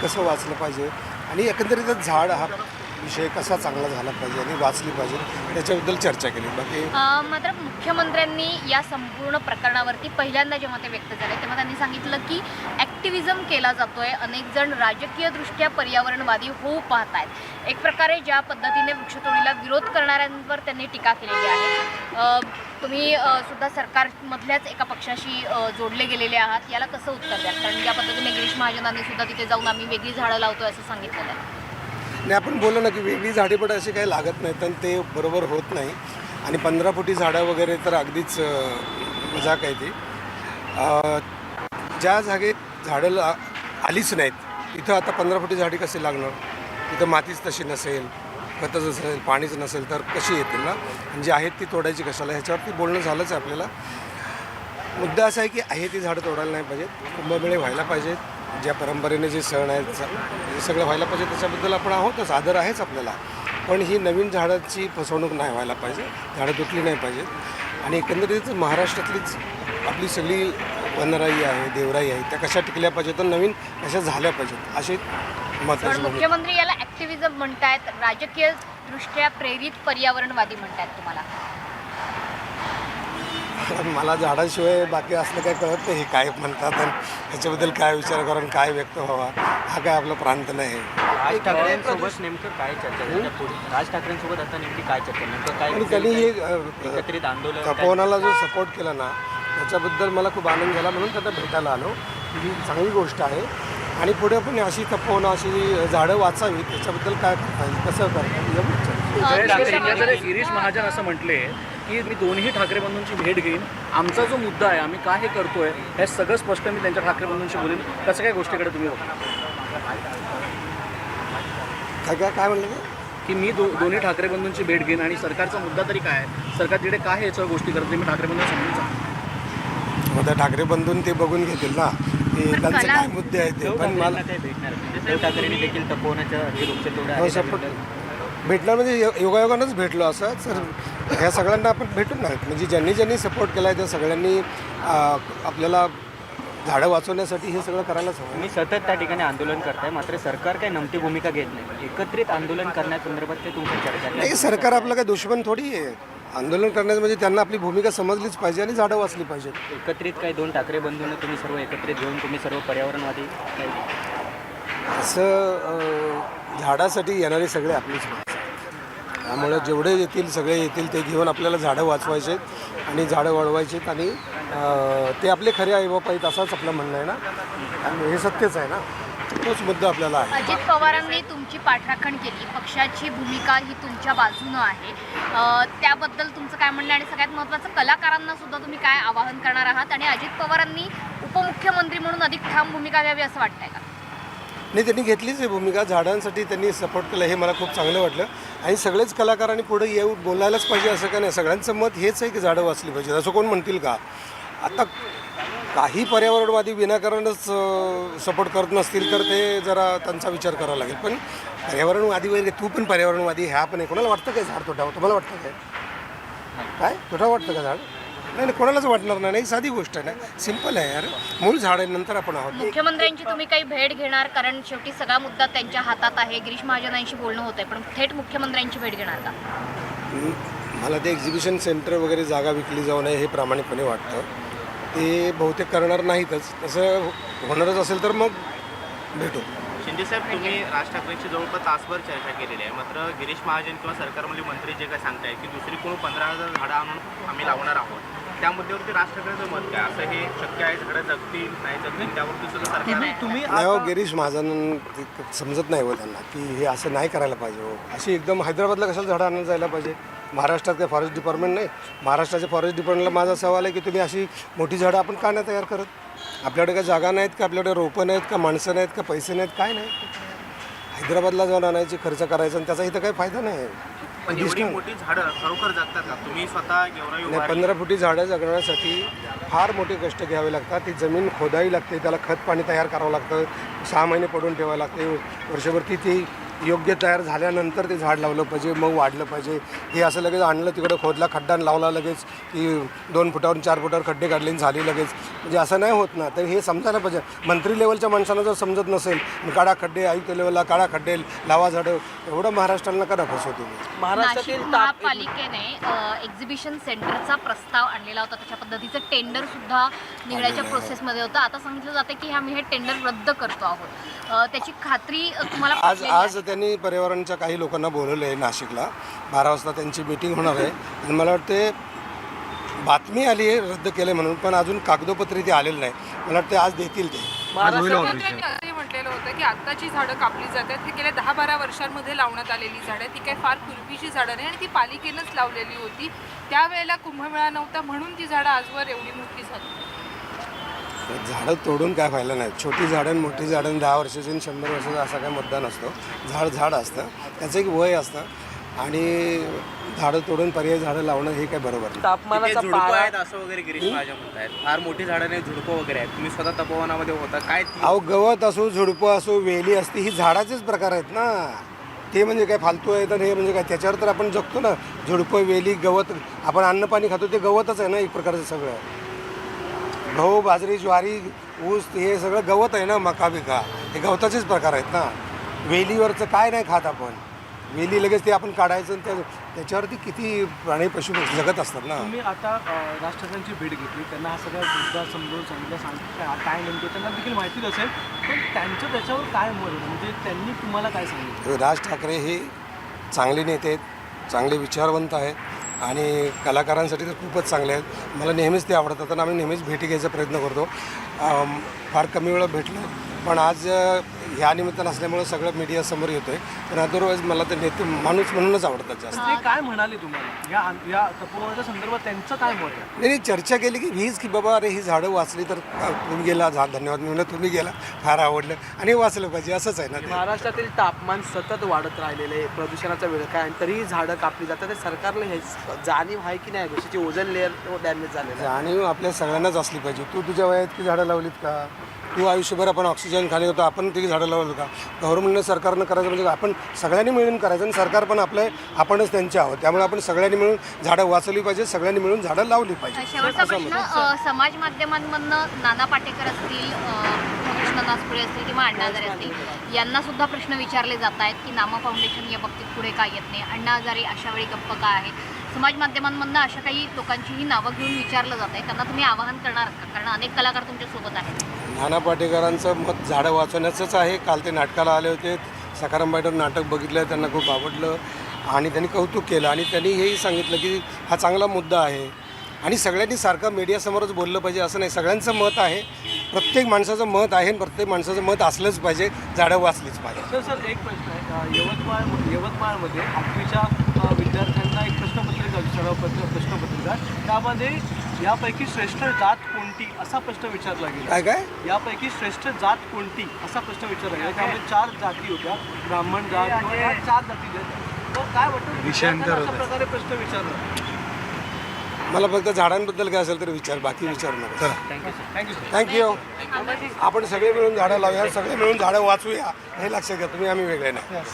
कसं वाचलं पाहिजे आणि एकंदरीतच झाड हा विषय कसा चांगला झाला पाहिजे आणि वाचली पाहिजे त्याच्याबद्दल चर्चा केली. बाकी मात्र मुख्यमंत्र्यांनी या संपूर्ण प्रकरणावरती पहिल्यांदा जेव्हा ते व्यक्त झाले तेव्हा त्यांनी सांगितलं की ॲक्टिव्हिजम केला जातोय, अनेक जण राजकीयदृष्ट्या पर्यावरणवादी होऊ पाहत आहेत. एक प्रकारे ज्या पद्धतीने वृक्षतोडीला विरोध करणाऱ्यांवर त्यांनी टीका केलेली आहे. तुम्ही सुद्धा सरकारमधल्याच एका पक्षाशी जोडले गेलेले आहात, याला कसं उत्तर द्या? कारण ज्या पद्धतीने गिरीश महाजनांनी सुद्धा तिथे जाऊन आम्ही वेगळी झाडं लावतोय असं सांगितलेलं आहे. आणि आपण बोललो ना की वेगळी झाडे पण अशी काही लागत नाहीत आणि ते बरोबर होत नाही. आणि 15 फुटी झाडं वगैरे तर अगदीच मजाक आहे ती. ज्या जागेत झाडं आलीच नाहीत तिथं आता 15 फुटी झाडी कशी लागणार? तिथं मातीच तशी नसेल, खतच नसेल, पाणीच नसेल तर कशी येतील ना? म्हणजे आहेत ती तोडायची कशाला? ह्याच्यावरती बोलणं झालंच आहे आपल्याला. मुद्दा असा आहे की आहे ती झाडं तोडायला नाही पाहिजेत, कुंभमेळे व्हायला पाहिजेत, ज्या परंपरेने जे सण आहेत हे सगळं व्हायला पाहिजे, त्याच्याबद्दल आपण आहोतच, आदर आहेच आपल्याला. पण ही नवीन झाडाची फसवणूक नाही व्हायला पाहिजे, झाडं तुटली नाही पाहिजेत. आणि एकंदरीत महाराष्ट्रातलीच आपली सगळी वनराई आहे, देवराई आहे, त्या कशा टिकल्या पाहिजेत तर नवीन कशा झाल्या पाहिजेत असे महत्त्वाचे. मुख्यमंत्री याला ॲक्टिव्हिजम म्हणतायत, राजकीयदृष्ट्या प्रेरित पर्यावरणवादी म्हणतायत. तुम्हाला मला झाडाशिवाय बाकी असलं काय कळत नाही, हे काय म्हणतात आणि ह्याच्याबद्दल काय विचार करून काय व्यक्त व्हावा, हा काय आपला प्रांत नाही. राज ठाकरेंसोबत नेमकं काय चर्चा झाली? राज ठाकरेंसोबत आता नेमकी काय चर्चा, नेमकं काय? आणि त्यांनी हे एकत्रित आंदोलन तपोवनाला जो सपोर्ट केला ना त्याच्याबद्दल मला खूप आनंद झाला, म्हणून त्यांना भेटायला आलो. ही चांगली गोष्ट आहे. आणि पुढे पण अशी तपोवनं अशी झाडं वाचावी, त्याच्याबद्दल काय करता येईल, कसं करता येईल. गिरीश महाजन असं म्हटले की मी दोन्ही ठाकरे बंधूंची भेट घेईन, आमचा जो मुद्दा आहे आम्ही काय हे करतोय हे सगळं स्पष्ट मी त्यांच्या ठाकरे बंधूंशी बोलेन. कसं काय गोष्टीकडे तुम्ही बघता? काय म्हणलं की मी दोन्ही ठाकरे बंधूंची भेट घेईन आणि सरकारचा मुद्दा तरी काय आहे, सरकार तिकडे काय हे याच्यावर गोष्टी करते मी ठाकरे बंधू समजून सांगतो. आता ठाकरे बंधून ते बघून घेतील ना की त्यांचे काय मुद्दे आहेत ते. पण मला काय भेटणार उद्धव ठाकरेंनी देखील तपोवनाच्या जे वृक्षतोड सपोर्ट भेटणार म्हणजे योगायोगानंच भेटलो असं. तर ह्या सगळ्यांना आपण भेटून नाही, म्हणजे ज्यांनी सपोर्ट केला आहे त्या सगळ्यांनी आपल्याला झाडं वाचवण्यासाठी हे सगळं करायलाच हवं. तुम्ही सतत त्या ठिकाणी आंदोलन करताय, मात्र सरकार काही नमती भूमिका घेत नाही. एकत्रित आंदोलन करण्यासंदर्भात ते तुमची चर्चा नाही, सरकार आपलं काय दुश्मन थोडी आहे. आंदोलन करण्याचं म्हणजे त्यांना आपली भूमिका समजलीच पाहिजे आणि झाडं वाचली पाहिजेत. एकत्रित काही दोन ठाकरे बंधूंना तुम्ही सर्व एकत्रित घेऊन तुम्ही सर्व पर्यावरणवादी असं झाडासाठी येणारे सगळे आपलीच माणसं. त्यामुळे जेवढे येतील सगळे येतील ते घेऊन आपल्याला झाडं वाचवायचे आणि झाडं वाढवायचेत आणि ते आपले खरे आईबाप आहेत असाच आपलं म्हणणं आहे ना. आणि हे सत्यच आहे ना, तोच मुद्दा आपल्याला आहे. अजित पवारांनी तुमची पाठराखण केली, पक्षाची भूमिका ही तुमच्या बाजूनं आहे, त्याबद्दल तुमचं काय म्हणणं? आणि सगळ्यात महत्त्वाचं, कलाकारांना सुद्धा तुम्ही काय आवाहन करणार आहात? आणि अजित पवारांनी उपमुख्यमंत्री म्हणून अधिक ठाम भूमिका घ्यावी असं वाटतंय का? नाही, त्यांनी घेतलीच आहे भूमिका. झाडांसाठी त्यांनी सपोर्ट केलं हे मला खूप चांगलं वाटलं. आणि सगळेच कलाकारांनी पुढे येऊन बोलायलाच पाहिजे असं काय नाही. सगळ्यांचं मत हेच आहे की झाडं वाचली पाहिजे, असं कोण म्हणतील का? आता काही पर्यावरणवादी विनाकारणच सपोर्ट करत नसतील तर ते जरा त्यांचा विचार करावा लागेल. पण पर्यावरणवादी वगैरे, तू पण पर्यावरणवादी, ह्या पण आहे, कोणाला वाटतं काय झाड तुटावं? तुम्हाला वाटतं काय तुटावं वाटतं का झाड? नाही, कोणालाच वाटणार नाही. साधी गोष्ट आहे ना, सिंपल आहे यार. मूळ झाड आहे, नंतर आपण आहोत. मुख्यमंत्र्यांची तुम्ही काही भेट घेणार? कारण शेवटी सगळा मुद्दा त्यांच्या हातात आहे. गिरीश महाजनांशी बोलणं होत आहे, पण थेट मुख्यमंत्र्यांची भेट घेणार का? मला ते एक्झिबिशन सेंटर वगैरे जागा विकली जाऊ नये हे प्रामाणिकपणे वाटतं. ते बहुतेक करणार नाहीतच. तसं होणारच असेल तर मग भेटू. शिंदेसाहेब, तुम्ही राज ठाकरेंची जवळपास तासभर चर्चा केलेली आहे, मात्र गिरीश महाजन किंवा सरकारमधले मंत्री जे काय सांगताय की दुसरी कोण 15,000 झाडं आणून आम्ही लावणार आहोत, त्या मुद्द्यावरती राज ठाकरेंचं मत काय? असं हे शक्य आहे? झाडं जगतील नाही जगतील त्यावरती सुद्धा सरकार नाही हो, गिरीश महाजन समजत नाही हो त्यांना की हे असं नाही करायला पाहिजे हो. अशी एकदम हैदराबादला कशाला झाडं आणायला जायला पाहिजे? महाराष्ट्रात काय फॉरेस्ट डिपार्टमेंट नाही? महाराष्ट्राच्या फॉरेस्ट डिपार्टमेंटला माझा सवाल आहे की तुम्ही अशी मोठी झाडं आपण का नाही तयार करत? आपल्याकडे काय जागा नाहीत का? आपल्याकडे रोपं नाहीत का? माणसं नाहीत का? पैसे नाहीत? काय नाही? हैदराबादला जाऊन आणायची, खर्च करायचा आणि त्याचा इथं काही फायदा नाही. पण एवढी मोठी झाडं खरोखर जगतात का? तुम्ही स्वतः गेवराई 15 फुटी झाडं जगण्यासाठी फार मोठे कष्ट घ्यावे लागतात. ती जमीन खोदावी लागते, त्याला खत पाणी तयार करावं लागतं, 6 महिने पडून ठेवावं लागते, वर्षभर ती योग्य तयार झाल्यानंतर ते झाड लावलं पाहिजे, मग वाढलं पाहिजे. हे असं लगेच आणलं तिकडं खोदला खड्डा आणि लावला लगेच की 2 फुटावरून 4 फुटावर खड्डे काढले आणि झाली लगेच, म्हणजे असं नाही होत ना. तर हे समजायला पाहिजे. मंत्री लेवलच्या माणसांना जर समजत नसेल, काढा खड्डे, आयुक्त लेवलला काढा खड्डे, लावा झाडं, एवढं महाराष्ट्राला करा फसवतो तुम्ही. नाशिक महापालिकेने एक्झिबिशन सेंटरचा प्रस्ताव आणलेला होता, त्याच्या पद्धतीचं टेंडर सुद्धा निघण्याच्या प्रोसेसमध्ये होतं. आता सांगितलं जातं की आम्ही हे टेंडर रद्द करतो आहोत. त्याची खात्री तुम्हाला आज पटलेली आहे? आज त्यांनी पर्यावरणच्या काही लोकांना बोलवलं आहे नाशिकला. 12 वाजता त्यांची मीटिंग होणार आहे आणि मला वाटते बातमी आली आहे रद्द केले म्हणून, पण अजून कागदोपत्री ते आलेलं नाही. मला वाटते आज देतील ते. मुख्यमंत्र्यांनी असंही म्हटलेलं होतं की आत्ताची झाडं कापली जातात ती गेल्या 10-12 वर्षांमध्ये लावण्यात आलेली झाडं, ती काही फार पूर्वीची झाडं नाही आणि ती पालिकेनंच लावलेली होती. त्यावेळेला कुंभमेळा नव्हता म्हणून ती झाडं आजवर एवढी मोठी झाली. झाडं तोडून काय फायदा नाही. छोटी झाडं आणि मोठी झाडं 10 वर्षाची आणि 100 वर्षाचा असा काही मुद्दा नसतो. झाड असतं, त्याचं एक वय असतं आणि झाडं तोडून पर्यायी झाडं लावणं हे काय बरोबर नाही. तापमानाचा झुडपं पारा आहेत असं वगैरे गिरीश महाजन म्हणतायत. फार मोठी झाडं नाही, झुडपं वगैरे आहेत. तुम्ही स्वतः तपोवनामध्ये होता, काय अहो गवत असो, झुडपं असो, वेली असते, ही झाडाचेच प्रकार आहेत ना. ते म्हणजे काय फालतू आहे तर हे म्हणजे काय, त्याच्यावर तर आपण जगतो ना. झुडपं, वेली, गवत, आपण अन्न पाणी खातो ते गवतच आहे ना एक प्रकारचं. सगळं गहू, बाजरी, ज्वारी, ऊस हे सगळं गवत आहे ना. मका बिका हे गवताचेच प्रकार आहेत ना. वेलीवरचं काय नाही खात आपण. वेली लगेच ते आपण काढायचं आणि त्याच्यावरती किती प्राणी पशु जगत असतात ना. तुम्ही आता राष्ट्रपतींची भेट घेतली, त्यांना हा सगळा मुद्दा समजावून सांगितलं काय नेमकं त्यांना देखील माहितीच असेल, पण त्यांचं त्याच्यावर काय मत होतं, म्हणजे त्यांनी तुम्हाला काय सांगितलं? राज ठाकरे हे चांगले नेते आहेत, चांगले विचारवंत आहेत आणि कलाकारांसाठी तर खूपच चांगले आहेत. मला नेहमीच ते आवडतात आणि आम्ही नेहमीच भेटी घ्यायचा प्रयत्न करतो. फार कमी वेळा भेटलो, पण आज ह्या निमित्तानं असल्यामुळे सगळं मीडियासमोर येतो आहे. पण अदरवाईज मला ते नेते माणूस म्हणूनच आवडतात जास्त. ते काय म्हणाले तुम्हाला या तपोवनाच्या संदर्भात, त्यांचं काय मत आहे? नाही चर्चा केली की हीच की बाबा अरे ही झाडं वाचली तर तुम्ही गेला धन्यवाद मी म्हणलं, तुम्ही गेला फार आवडलं आणि वाचलं पाहिजे असंच आहे ना ते. महाराष्ट्रातील तापमान सतत वाढत राहिलेलं आहे, प्रदूषणाचा विळखा आहे, तरीही झाडं कापली जातात. ते सरकारला हे जाणीव आहे की नाही गोष्टीची? ओझोन लेअर डॅमेज झालेलं आहे. जाणीव आपल्या सगळ्यांनाच असली पाहिजे. तू तुझ्या वयात की झाडं लावलीत का? तू आयुष्यभर आपण ऑक्सिजन खाली होतो, आपण ती झाडं लावलं का? गव्हर्नमेंटनं सरकारनं करायचं म्हणजे आपण सगळ्यांनी मिळून करायचं आणि सरकार पण आपणच त्यांचे आहोत. त्यामुळे आपण सगळ्यांनी मिळून झाडं वाचवली पाहिजे, सगळ्यांनी मिळून झाडं लावली पाहिजे. शेवटचा प्रश्न समाज माध्यमांमधनं नाना पाटेकर असतील, कृष्ण नासपुरे असतील किंवा अण्णा हजारे असतील, यांना सुद्धा प्रश्न विचारले जात आहेत की नामा फाउंडेशन या बाबतीत पुढे काय येत नाही, अण्णा हजारे अशा वेळी गप्प का आहेत? समाज माध्यमांमधनं अशा काही लोकांचीही नावं घेऊन विचारलं जात आहे, त्यांना तुम्ही आवाहन करणार का? कारण अनेक कलाकार तुमच्यासोबत आहेत. नाना पाटेकरांचं मत झाडं वाचवण्याचंच आहे. काल ते नाटकाला आले होते, सखाराम बाईटर नाटक बघितलं, त्यांना खूप आवडलं आणि त्यांनी कौतुक केलं आणि त्यांनी हेही सांगितलं की हा चांगला मुद्दा आहे आणि सगळ्यांनी सारखं मीडियासमोरच बोललं पाहिजे असं नाही. सगळ्यांचं मत आहे, प्रत्येक माणसाचं मत आहे आणि प्रत्येक माणसाचं मत असलंच पाहिजे, झाडं वाचलीच पाहिजे. सर एक प्रश्न आहे. यवतमाळमध्ये 8वीच्या विद्यार्थ्यांना एक प्रश्नपत्रिका प्रश्नपत्रिका, त्यामध्ये यापैकी श्रेष्ठ जात कोणती असा प्रश्न विचारला गेला. काय यापैकी श्रेष्ठ जात कोणती असा प्रश्न विचारला गेला. त्यामध्ये 4 जाती होत्या, ब्राह्मण जात किंवा या 4 जाती आहेत. तर काय वाटतं विद्यार्थ्यांना अशा प्रकारे प्रश्न विचारला? मला फक्त झाडांबद्दल काय असेल तर विचार, बाकी विचारू नका. Thank you sir. थँक्यू. आपण सगळे मिळून झाडं लावूया, सगळे मिळून झाडं वाचूया हे लक्षात घ्या तुम्ही, आम्ही वेगळे नाही.